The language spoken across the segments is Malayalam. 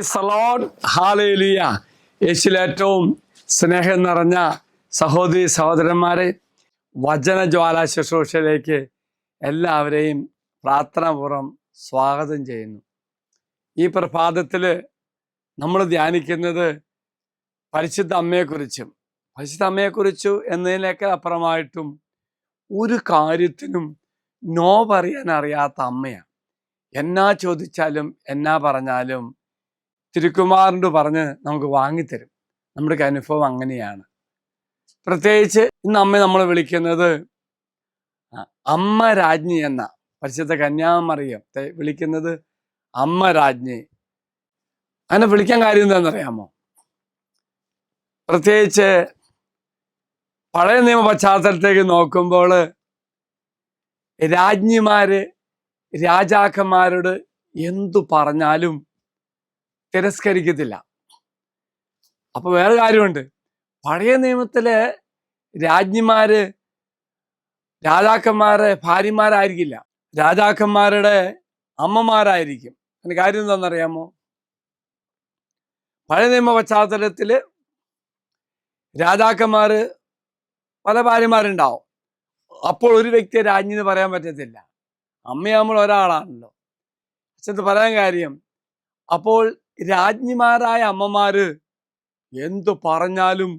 Praise the Lord, hallelujah. യേശുവിൽ ഏറ്റവും സ്നേഹം നിറഞ്ഞ സഹോദരി സഹോദരന്മാരെ, വചനജ്വാല ശുശ്രൂഷയിലേക്ക് എല്ലാവരെയും പ്രാർത്ഥനാപൂർവ്വം സ്വാഗതം ചെയ്യുന്നു. ഈ പ്രഭാതത്തിൽ നമ്മൾ ധ്യാനിക്കുന്നത് പരിശുദ്ധ അമ്മയെക്കുറിച്ചു എന്നതിനേക്കാൾ അപ്പുറമായിട്ടും ഒരു കാര്യത്തിനും നോ പറയാൻ അറിയാത്ത അമ്മയാണ്. എന്നാ ചോദിച്ചാലും എന്നാ പറഞ്ഞാലും തിരുക്കുമാറിൻ്റെ പറഞ്ഞ് നമുക്ക് വാങ്ങിത്തരും. നമ്മുടെ അനുഭവം അങ്ങനെയാണ്. പ്രത്യേകിച്ച് ഇന്ന് അമ്മ നമ്മൾ വിളിക്കുന്നത് അമ്മ രാജ്ഞി എന്ന പരിശുദ്ധ കന്യാമറിയത്തെ വിളിക്കുന്നത് അമ്മ രാജ്ഞി. അങ്ങനെ വിളിക്കാൻ കാര്യം എന്താണെന്നറിയാമോ? പ്രത്യേകിച്ച് പഴയ നിയമ പശ്ചാത്തലത്തേക്ക് നോക്കുമ്പോൾ രാജ്ഞിമാര് രാജാക്കന്മാരോട് എന്തു പറഞ്ഞാലും തിരസ്കരിക്കത്തില്ല. അപ്പൊ വേറെ കാര്യമുണ്ട്, പഴയ നിയമത്തിലെ രാജ്ഞിമാര് രാജാക്കന്മാരെ ഭാര്യമാരായിരിക്കില്ല, രാജാക്കന്മാരുടെ അമ്മമാരായിരിക്കും. അതിന് കാര്യം എന്താണെന്നറിയാമോ? പഴയ നിയമ പശ്ചാത്തലത്തില് രാജാക്കന്മാര് പല ഭാര്യമാരുണ്ടാവും. അപ്പോൾ ഒരു വ്യക്തിയെ രാജ്ഞി എന്ന് പറയാൻ പറ്റത്തില്ല. അമ്മയാകുമ്പോൾ ഒരാളാണല്ലോ. അച്ഛന് പറയാൻ കാര്യം, അപ്പോൾ രാജ്ഞിമാരായ അമ്മമാര് എന്തു പറഞ്ഞാലും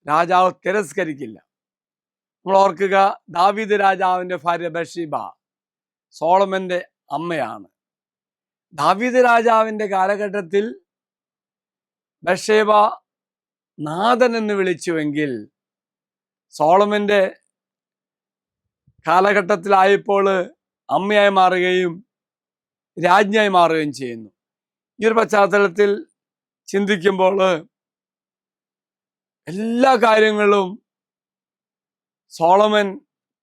രാജാവ് തിരസ്കരിക്കില്ല. നമ്മൾ ഓർക്കുക, ദാവീദ് രാജാവിൻ്റെ ഭാര്യ ബത്ശേബ സോളമന്റെ അമ്മയാണ്. ദാവീദ് രാജാവിൻ്റെ കാലഘട്ടത്തിൽ ബത്ശേബ നാഥൻ എന്ന് വിളിച്ചുവെങ്കിൽ സോളമന്റെ കാലഘട്ടത്തിലായപ്പോൾ അമ്മയായി മാറുകയും രാജ്ഞിയായി മാറുകയും ചെയ്യുന്നു. ഈ ഒരു പശ്ചാത്തലത്തിൽ ചിന്തിക്കുമ്പോൾ എല്ലാ കാര്യങ്ങളും സോളമൻ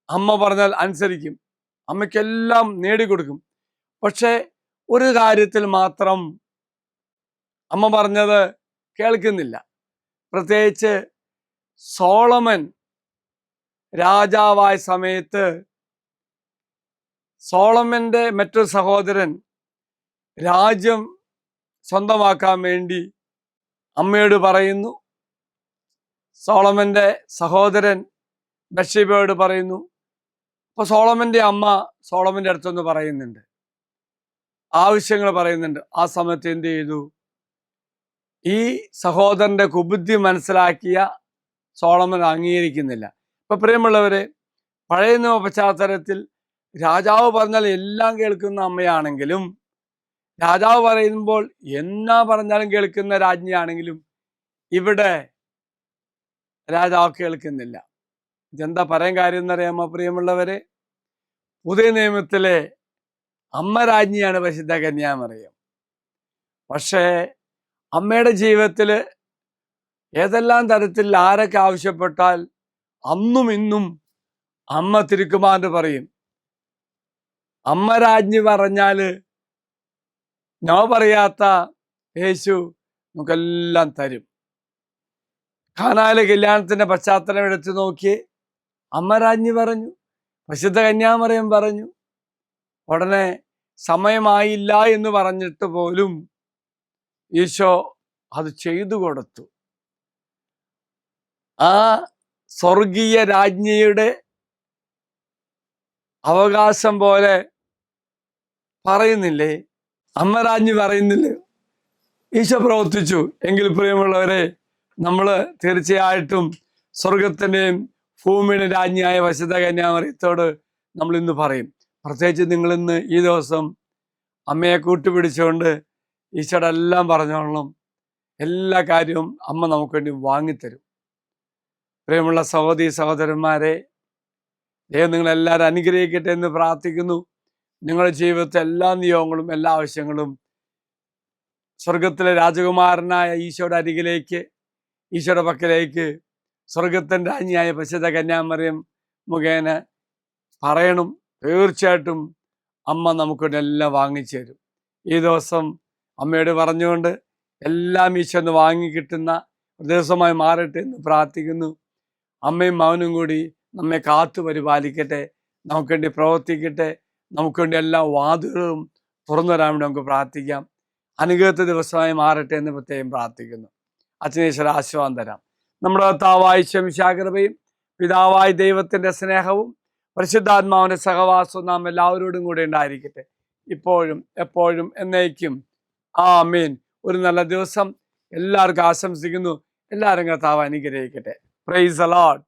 അമ്മ പറഞ്ഞാൽ അനുസരിക്കും, അമ്മയ്ക്കെല്ലാം നേടിക്കൊടുക്കും. പക്ഷെ ഒരു കാര്യത്തിൽ മാത്രം അമ്മ പറഞ്ഞത് കേൾക്കുന്നില്ല. പ്രത്യേകിച്ച് സോളമൻ രാജാവായ സമയത്ത് സോളമന്റെ മറ്റൊരു സഹോദരൻ രാജ്യം സ്വന്തമാക്കാൻ വേണ്ടി അമ്മയോട് പറയുന്നു. സോളമന്റെ സഹോദരൻ ബത്ശേബയോട് പറയുന്നു. അപ്പൊ സോളമന്റെ അമ്മ സോളമന്റെ അടുത്തൊന്ന് പറയുന്നുണ്ട്, ആവശ്യങ്ങൾ പറയുന്നുണ്ട്. ആ സമയത്ത് എന്ത് ചെയ്തു? ഈ സഹോദരന്റെ കുബുദ്ധി മനസ്സിലാക്കിയ സോളമൻ അംഗീകരിക്കുന്നില്ല. ഇപ്പൊ പ്രിയമുള്ളവരെ, പഴയ നിയമ പശ്ചാത്തലത്തിൽ രാജാവ് പറഞ്ഞാൽ എല്ലാം കേൾക്കുന്ന അമ്മയാണെങ്കിലും, രാജാവ് പറയുമ്പോൾ എന്നാ പറഞ്ഞാലും കേൾക്കുന്ന രാജ്ഞിയാണെങ്കിലും, ഇവിടെ രാജാവ് കേൾക്കുന്നില്ല. ഇതെന്താ പറയാൻ കാര്യം എന്നറിയാമോ പ്രിയമുള്ളവരെ? പുതിയ നിയമത്തിലെ അമ്മ രാജ്ഞിയാണ് പരിശുദ്ധ കന്യാമറിയം. പക്ഷേ അമ്മയുടെ ജീവിതത്തിൽ ഏതെല്ലാം തരത്തിൽ ആരൊക്കെ ആവശ്യപ്പെട്ടാൽ അന്നും ഇന്നും അമ്മ തിരുക്കുമാറിന് പറയും. അമ്മ രാജ്ഞി പറഞ്ഞാല് നോ പറയാത്ത യേശു നമുക്കെല്ലാം തരും. ഖാനായിലെ കല്യാണത്തിന്റെ പശ്ചാത്തലം എടുത്തു നോക്കി, അമ്മ രാജ്ഞി പറഞ്ഞു, പരിശുദ്ധ കന്യാമറിയം പറഞ്ഞു. ഉടനെ സമയമായില്ല എന്ന് പറഞ്ഞിട്ട് പോലും ഈശോ അത് ചെയ്തു കൊടുത്തു. ആ സ്വർഗീയ രാജ്ഞിയുടെ അവകാശം പോലെ പറയുന്നില്ലേ, അമ്മ രാജ്ഞി പറയുന്നില്ലേ, ഈശോ പ്രവർത്തിച്ചു. എങ്കിൽ പ്രിയമുള്ളവരെ, നമ്മൾ തീർച്ചയായിട്ടും സ്വർഗത്തിൻ്റെയും ഭൂമിയുടെ രാജ്ഞിയായ പരിശുദ്ധ കന്യാമറിയത്തോട് നമ്മൾ ഇന്ന് പറയും. പ്രത്യേകിച്ച് നിങ്ങളിന്ന് ഈ ദിവസം അമ്മയെ കൂട്ടുപിടിച്ചുകൊണ്ട് ഈശോയുടെ എല്ലാം പറഞ്ഞോളണം. എല്ലാ കാര്യവും അമ്മ നമുക്ക് വേണ്ടി വാങ്ങിത്തരും. പ്രിയമുള്ള സഹോദരി സഹോദരന്മാരെ, ദൈവം നിങ്ങളെല്ലാവരും അനുഗ്രഹിക്കട്ടെ എന്ന് പ്രാർത്ഥിക്കുന്നു. നിങ്ങളുടെ ജീവിതത്തെ എല്ലാ നിയോഗങ്ങളും എല്ലാ ആവശ്യങ്ങളും സ്വർഗത്തിലെ രാജകുമാരനായ ഈശോയുടെ അരികിലേക്ക്, ഈശോയുടെ പക്കലേക്ക് സ്വർഗത്തിൻ്റെ രാജ്ഞിയായ പരിശുദ്ധ കന്യാമറിയം മുഖേന പറയണം. തീർച്ചയായിട്ടും അമ്മ നമുക്ക് എല്ലാം വാങ്ങിച്ചു തരും. ഈ ദിവസം അമ്മയോട് പറഞ്ഞുകൊണ്ട് എല്ലാം ഈശോ ഒന്ന് വാങ്ങിക്കിട്ടുന്ന ഒരു ദിവസമായി മാറട്ടെ എന്ന് പ്രാർത്ഥിക്കുന്നു. അമ്മയും മകനും കൂടി നമ്മെ കാത്തു പരിപാലിക്കട്ടെ, നമുക്ക് വേണ്ടി പ്രവർത്തിക്കട്ടെ, നമുക്ക് വേണ്ടി എല്ലാ വാതിലുകളും തുറന്നു തരാൻ വേണ്ടി നമുക്ക് പ്രാർത്ഥിക്കാം. അനുഗ്രഹത്തെ ദിവസമായി മാറട്ടെ എന്ന് പ്രത്യേകം പ്രാർത്ഥിക്കുന്നു. അച്ഛനീശ്വര ആശീർവാദം തരാം. നമ്മുടെ കർത്താവായ ശംശാകൃപയും പിതാവായ ദൈവത്തിൻ്റെ സ്നേഹവും പരിശുദ്ധാത്മാവിൻ്റെ സഹവാസവും നാം എല്ലാവരോടും കൂടെ ഉണ്ടായിരിക്കട്ടെ, ഇപ്പോഴും എപ്പോഴും എന്നേക്കും. ആമേൻ. ഒരു നല്ല ദിവസം എല്ലാവർക്കും ആശംസിക്കുന്നു. എല്ലാവരും കർത്താവ് അനുഗ്രഹിക്കട്ടെ. Praise the Lord.